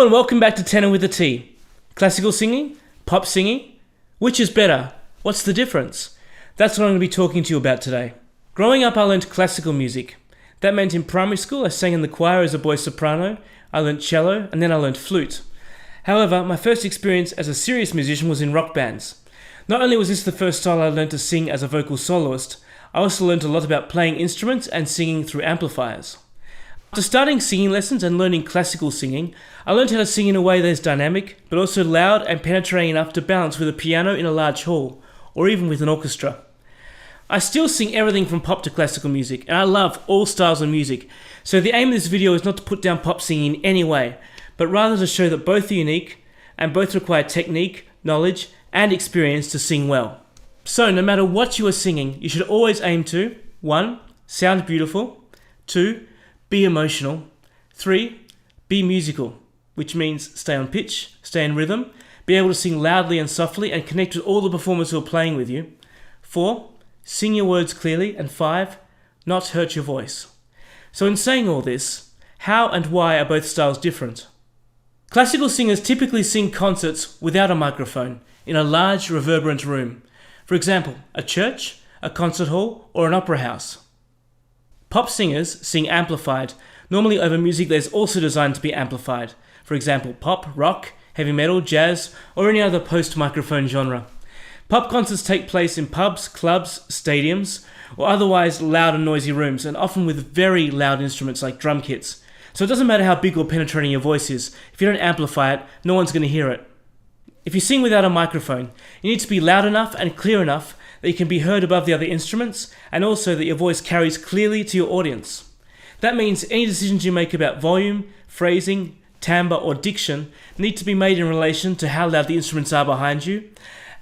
and welcome back to Tenor with a T. Classical singing? Pop singing? Which is better? What's the difference? That's what I'm going to be talking to you about today. Growing up, I learned classical music. That meant in primary school I sang in the choir as a boy soprano, I learned cello, and then I learned flute. However, my first experience as a serious musician was in rock bands. Not only was this the first style I learned to sing as a vocal soloist, I also learned a lot about playing instruments and singing through amplifiers. After starting singing lessons and learning classical singing, I learned how to sing in a way that is dynamic, but also loud and penetrating enough to balance with a piano in a large hall, or even with an orchestra. I still sing everything from pop to classical music, and I love all styles of music, so the aim of this video is not to put down pop singing in any way, but rather to show that both are unique, and both require technique, knowledge, and experience to sing well. So no matter what you are singing, you should always aim to 1. Sound beautiful, 2. Be emotional, 3. Be musical, which means stay on pitch, stay in rhythm, be able to sing loudly and softly and connect with all the performers who are playing with you, 4. Sing your words clearly, and 5. Not hurt your voice. So in saying all this, how and why are both styles different? Classical singers typically sing concerts without a microphone, in a large reverberant room. For example, a church, a concert hall, or an opera house. Pop singers sing amplified, normally over music that is also designed to be amplified. For example, pop, rock, heavy metal, jazz, or any other post-microphone genre. Pop concerts take place in pubs, clubs, stadiums, or otherwise loud and noisy rooms, and often with very loud instruments like drum kits. So it doesn't matter how big or penetrating your voice is, if you don't amplify it, no one's going to hear it. If you sing without a microphone, you need to be loud enough and clear enough that you can be heard above the other instruments, and also that your voice carries clearly to your audience. That means any decisions you make about volume, phrasing, timbre, or diction need to be made in relation to how loud the instruments are behind you,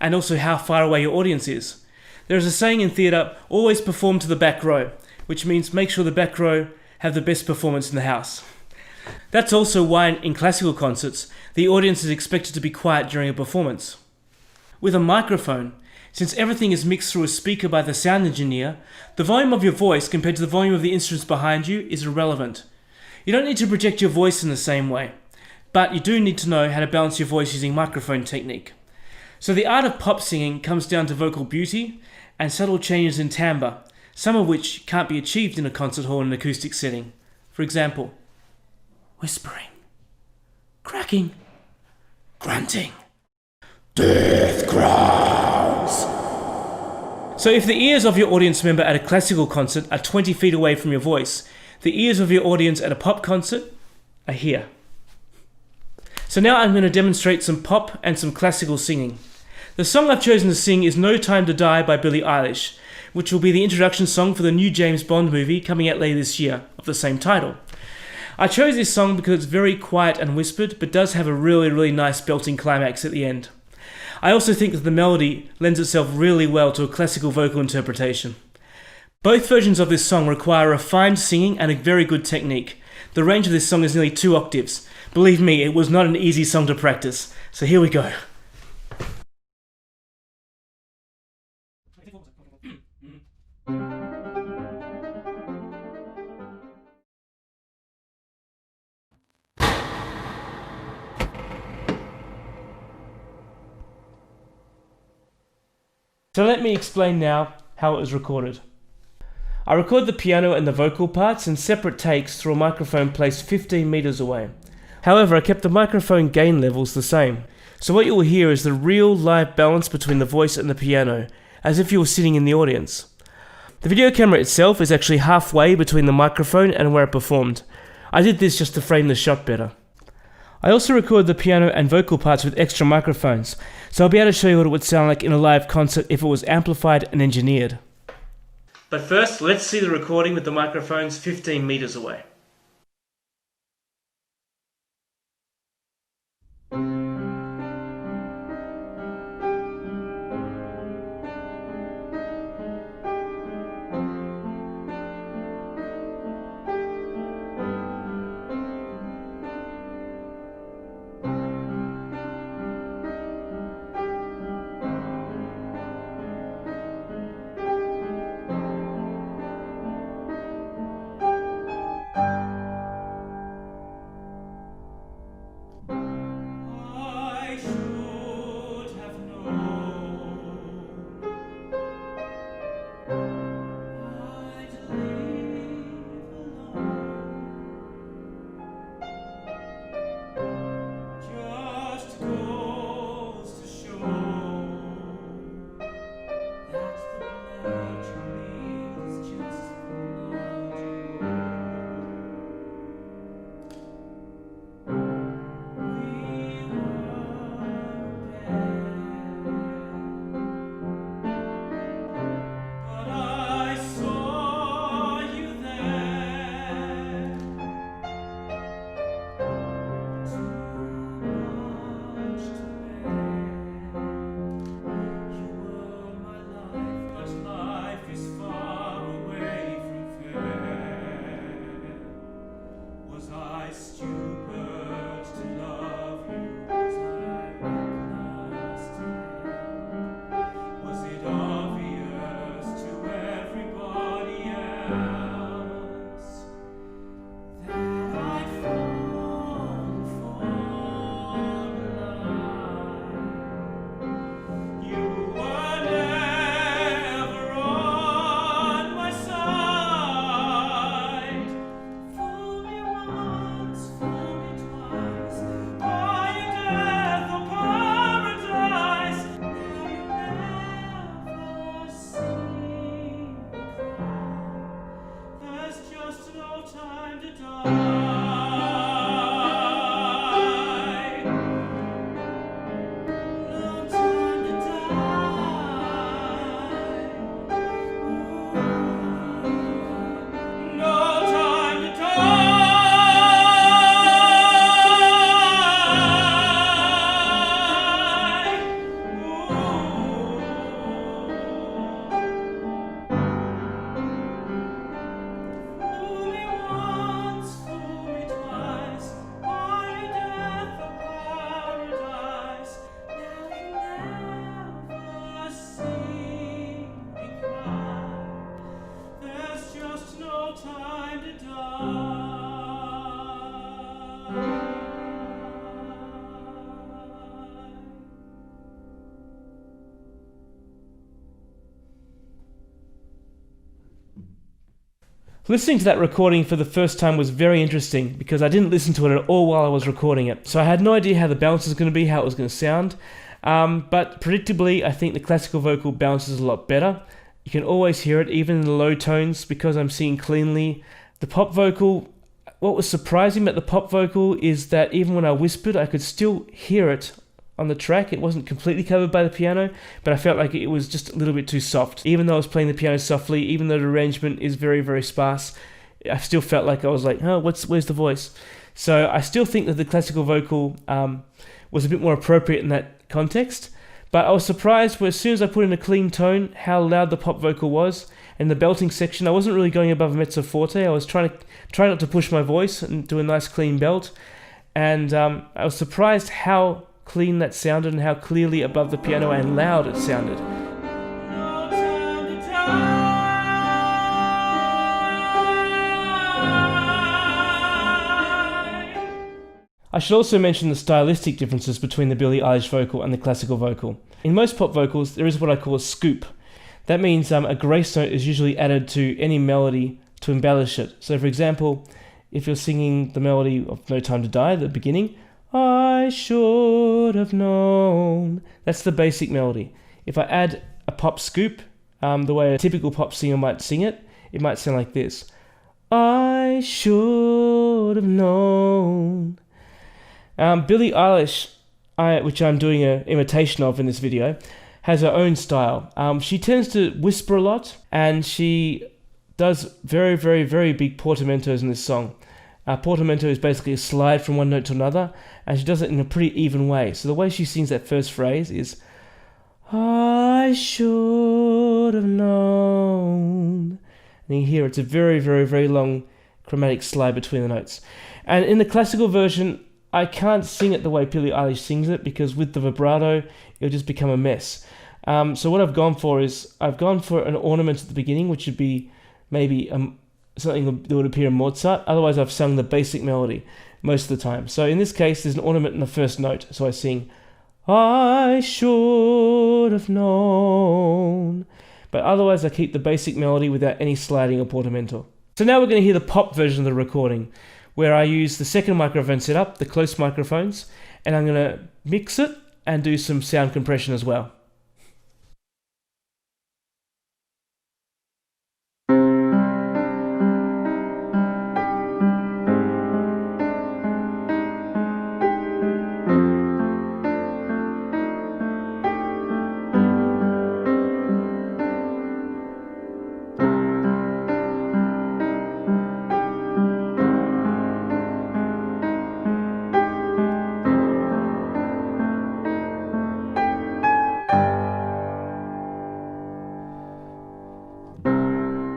and also how far away your audience is. There is a saying in theatre, always perform to the back row, which means make sure the back row have the best performance in the house. That's also why in classical concerts, the audience is expected to be quiet during a performance. With a microphone, since everything is mixed through a speaker by the sound engineer, the volume of your voice compared to the volume of the instruments behind you is irrelevant. You don't need to project your voice in the same way, but you do need to know how to balance your voice using microphone technique. So the art of pop singing comes down to vocal beauty and subtle changes in timbre, some of which can't be achieved in a concert hall in an acoustic setting. For example, whispering, cracking, grunting, death growls. So if the ears of your audience member at a classical concert are 20 feet away from your voice, the ears of your audience at a pop concert are here. So now I'm going to demonstrate some pop and some classical singing. The song I've chosen to sing is No Time to Die by Billie Eilish, which will be the introduction song for the new James Bond movie coming out later this year of the same title. I chose this song because it's very quiet and whispered, but does have a really nice belting climax at the end. I also think that the melody lends itself really well to a classical vocal interpretation. Both versions of this song require refined singing and a very good technique. The range of this song is nearly 2 octaves. Believe me, it was not an easy song to practice. So here we go. So let me explain now how it was recorded. I recorded the piano and the vocal parts in separate takes through a microphone placed 15 meters away. However, I kept the microphone gain levels the same. So what you will hear is the real live balance between the voice and the piano, as if you were sitting in the audience. The video camera itself is actually halfway between the microphone and where it performed. I did this just to frame the shot better. I also recorded the piano and vocal parts with extra microphones, so I'll be able to show you what it would sound like in a live concert if it was amplified and engineered. But first, let's see the recording with the microphones 15 meters away. Listening to that recording for the first time was very interesting because I didn't listen to it at all while I was recording it. So I had no idea how the balance was going to be, how it was going to sound. But predictably, I think the classical vocal bounces a lot better. You can always hear it, even in the low tones, because I'm singing cleanly. The pop vocal, what was surprising about the pop vocal is that even when I whispered, I could still hear it on the track. It wasn't completely covered by the piano, but I felt like it was just a little bit too soft. Even though I was playing the piano softly, even though the arrangement is very, very sparse, I still felt like I was like, oh, where's the voice? So I still think that the classical vocal was a bit more appropriate in that context, but I was surprised as soon as I put in a clean tone how loud the pop vocal was. In the belting section, I wasn't really going above mezzo forte. I was trying not to push my voice and do a nice clean belt, and I was surprised how clean that sounded and how clearly above the piano and loud it sounded. I should also mention the stylistic differences between the Billie Eilish vocal and the classical vocal. In most pop vocals, there is what I call a scoop. That means a grace note is usually added to any melody to embellish it. So for example, if you're singing the melody of No Time to Die at the beginning, I should have known. That's the basic melody. If I add a pop scoop, the way a typical pop singer might sing it, it might sound like this. I should have known. Billie Eilish, which I'm doing an imitation of in this video, has her own style. She tends to whisper a lot, and she does very, very, very big portamentos in this song. Portamento is basically a slide from one note to another, and she does it in a pretty even way. So the way she sings that first phrase is, I should have known. And you hear it's a very, very, very long chromatic slide between the notes. And in the classical version, I can't sing it the way Billie Eilish sings it, because with the vibrato, it'll just become a mess. So what I've gone for is, I've gone for an ornament at the beginning, which would be maybe something that would appear in Mozart. Otherwise, I've sung the basic melody most of the time. So in this case, there's an ornament in the first note. So I sing, I should have known. But otherwise, I keep the basic melody without any sliding or portamento. So now we're going to hear the pop version of the recording, where I use the second microphone setup, the close microphones, and I'm going to mix it and do some sound compression as well.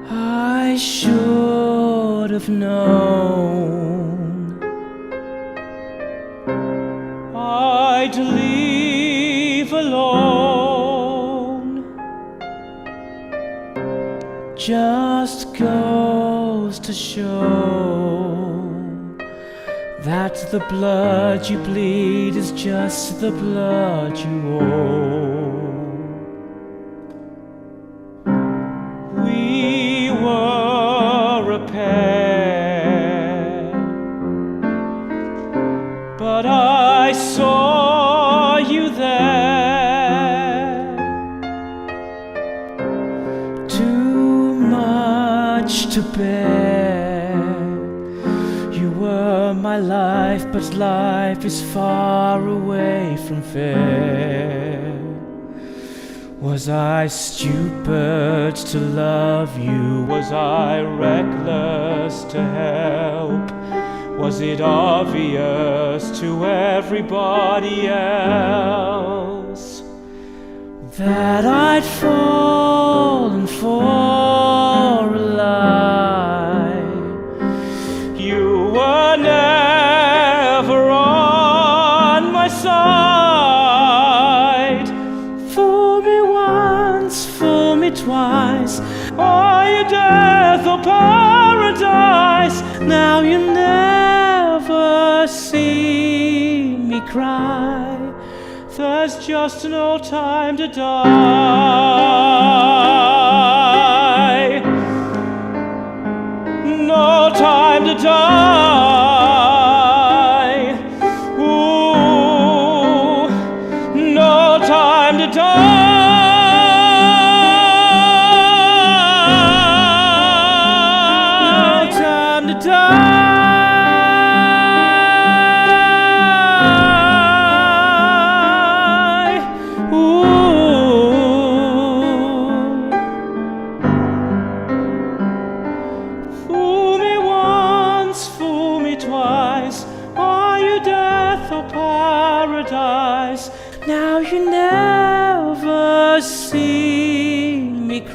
I should have known I'd leave alone. Just goes to show that the blood you bleed is just the blood you owe. We were a pair, but I saw you there. Too much to bear. You were my life, but life is far away from fair. Was I stupid to love you? Was I reckless to help? Was it obvious to everybody else that I'd fallen for a lie? You were never on my side. Fool me once, fool me twice. Are you death or paradise? Now you never see me cry. There's just no time to die.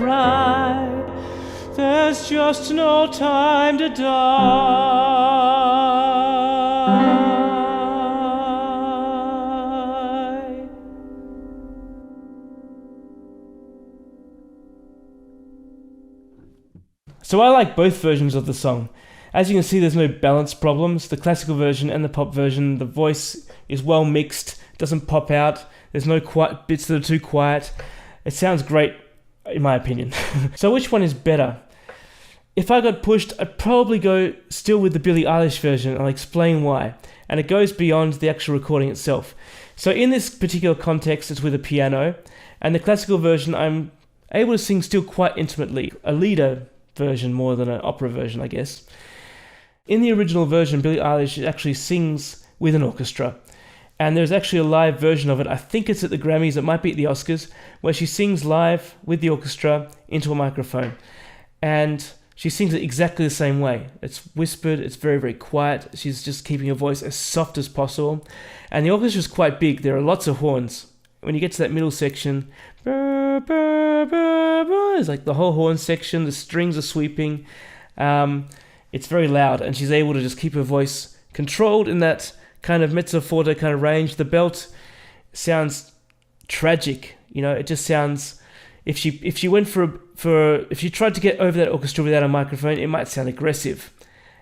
cry. There's just no time to die. So I like both versions of the song. As you can see, there's no balance problems. The classical version and the pop version, the voice is well mixed, doesn't pop out. There's no quiet bits that are too quiet. It sounds great, in my opinion. So which one is better? If I got pushed, I'd probably go still with the Billie Eilish version. I'll explain why. And it goes beyond the actual recording itself. So in this particular context, it's with a piano. And the classical version, I'm able to sing still quite intimately. A lieder version more than an opera version, I guess. In the original version, Billie Eilish actually sings with an orchestra. And there's actually a live version of it. I think it's at the Grammys, it might be at the Oscars, where she sings live with the orchestra into a microphone. And she sings it exactly the same way. It's whispered, it's very, very quiet. She's just keeping her voice as soft as possible. And the orchestra is quite big. There are lots of horns. When you get to that middle section, it's like the whole horn section, the strings are sweeping. It's very loud, and she's able to just keep her voice controlled in that kind of mezzo forte kind of range. The belt sounds tragic, it just sounds, if she went if she tried to get over that orchestra without a microphone, it might sound aggressive.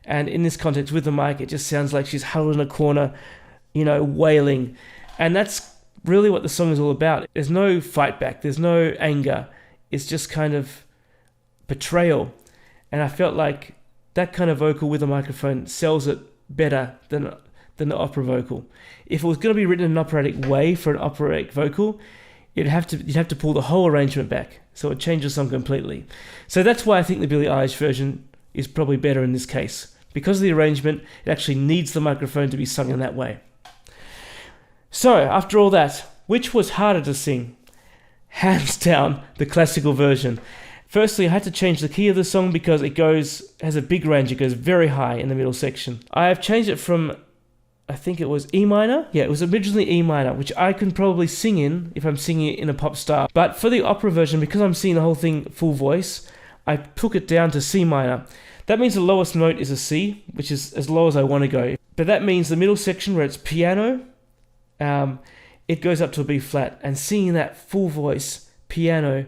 And in this context with the mic, it just sounds like she's huddled in a corner, wailing. And that's really what the song is all about. There's no fight back, there's no anger. It's just kind of betrayal. And I felt like that kind of vocal with a microphone sells it better than the opera vocal. If it was going to be written in an operatic way for an operatic vocal, you'd have to pull the whole arrangement back. So it changes the song completely. So that's why I think the Billie Eilish version is probably better in this case. Because of the arrangement, it actually needs the microphone to be sung in that way. So, after all that, which was harder to sing? Hands down, the classical version. Firstly, I had to change the key of the song because it has a big range. It goes very high in the middle section. I have changed it from, I think it was E minor. Yeah, it was originally E minor, which I can probably sing in if I'm singing it in a pop style. But for the opera version, because I'm singing the whole thing full voice, I took it down to C minor. That means the lowest note is a C, which is as low as I want to go. But that means the middle section where it's piano, it goes up to a B flat. And singing that full voice piano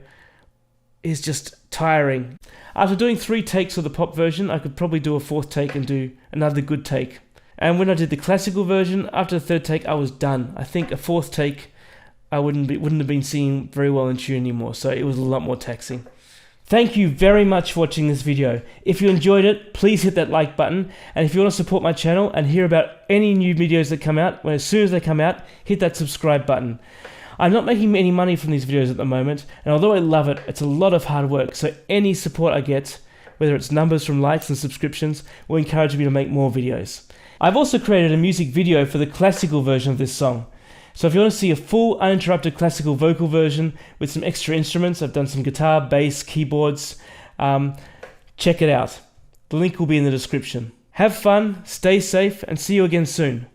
is just tiring. After doing 3 takes of the pop version, I could probably do a 4th take and do another good take. And when I did the classical version, after the 3rd take, I was done. I think a 4th take, I wouldn't have been singing very well in tune anymore, so it was a lot more taxing. Thank you very much for watching this video. If you enjoyed it, please hit that like button. And if you want to support my channel and hear about any new videos that come out, as soon as they come out, hit that subscribe button. I'm not making any money from these videos at the moment, and although I love it, it's a lot of hard work, so any support I get, whether it's numbers from likes and subscriptions, will encourage me to make more videos. I've also created a music video for the classical version of this song. So if you want to see a full uninterrupted classical vocal version with some extra instruments, I've done some guitar, bass, keyboards, check it out. The link will be in the description. Have fun, stay safe, and see you again soon.